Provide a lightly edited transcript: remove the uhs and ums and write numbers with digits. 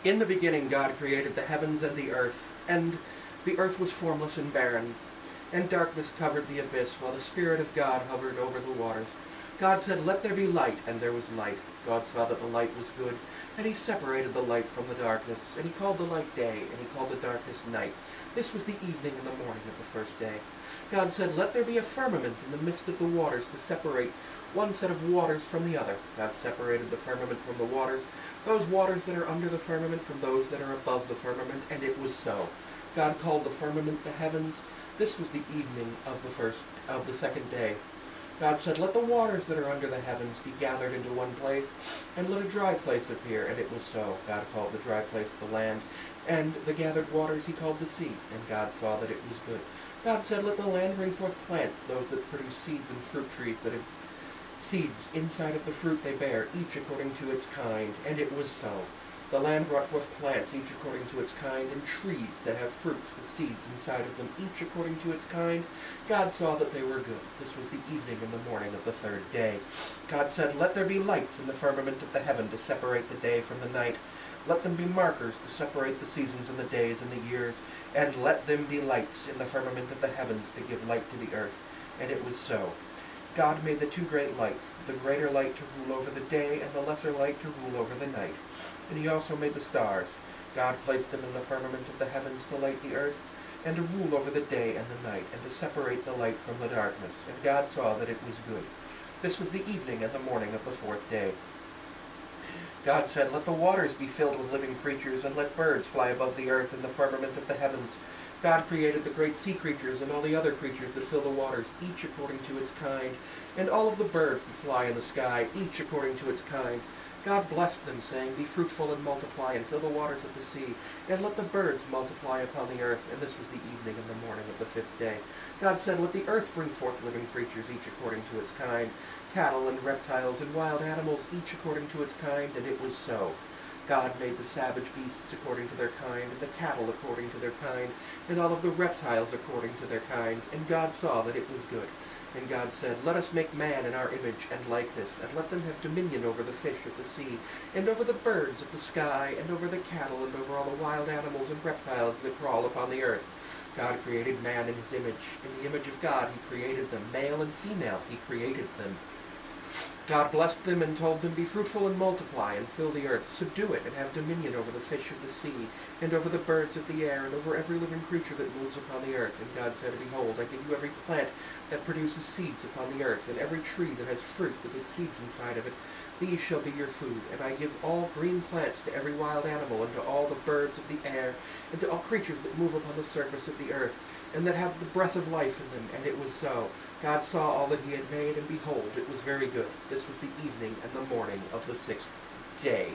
In the beginning God created the heavens and the earth, and the earth was formless and barren, and darkness covered the abyss, while the Spirit of God hovered over the waters. God said, "Let there be light," and there was light. God saw that the light was good, and he separated the light from the darkness, and he called the light day, and he called the darkness night. This was the evening and the morning of the first day. God said, "Let there be a firmament in the midst of the waters to separate one set of waters from the other." God separated the firmament from the waters, those waters that are under the firmament from those that are above the firmament, and it was so. God called the firmament the heavens. This was the evening of the second day. God said, "Let the waters that are under the heavens be gathered into one place, and let a dry place appear," and it was so. God called the dry place the land, and the gathered waters he called the sea, and God saw that it was good. God said, "Let the land bring forth plants, those that produce seeds, and fruit trees that have seeds inside of the fruit they bear, each according to its kind," and it was so. The land brought forth plants, each according to its kind, and trees that have fruits with seeds inside of them, each according to its kind. God saw that they were good. This was the evening and the morning of the third day. God said, "Let there be lights in the firmament of the heaven to separate the day from the night. Let them be markers to separate the seasons and the days and the years, and let them be lights in the firmament of the heavens to give light to the earth." And it was so. God made the two great lights, the greater light to rule over the day, and the lesser light to rule over the night. And he also made the stars. God placed them in the firmament of the heavens to light the earth, and to rule over the day and the night, and to separate the light from the darkness. And God saw that it was good. This was the evening and the morning of the fourth day. God said, "Let the waters be filled with living creatures, and let birds fly above the earth in the firmament of the heavens." God created the great sea creatures and all the other creatures that fill the waters, each according to its kind, and all of the birds that fly in the sky, each according to its kind. God blessed them, saying, "Be fruitful and multiply, and fill the waters of the sea, and let the birds multiply upon the earth." And this was the evening and the morning of the fifth day. God said, "Let the earth bring forth living creatures, each according to its kind, cattle and reptiles and wild animals, each according to its kind." And it was so. God made the savage beasts according to their kind, and the cattle according to their kind, and all of the reptiles according to their kind. And God saw that it was good. And God said, "Let us make man in our image and likeness, and let them have dominion over the fish of the sea, and over the birds of the sky, and over the cattle, and over all the wild animals and reptiles that crawl upon the earth." God created man in his image. In the image of God he created them. Male and female he created them. God blessed them and told them, "Be fruitful and multiply, and fill the earth. Subdue it, and have dominion over the fish of the sea, and over the birds of the air, and over every living creature that moves upon the earth." And God said, "Behold, I give you every plant that produces seeds upon the earth, and every tree that has fruit with its seeds inside of it. These shall be your food. And I give all green plants to every wild animal, and to all the birds of the air, and to all creatures that move upon the surface of the earth, and that have the breath of life in them." And it was so. God saw all that he had made, and behold, it was very good. This was the evening and the morning of the sixth day.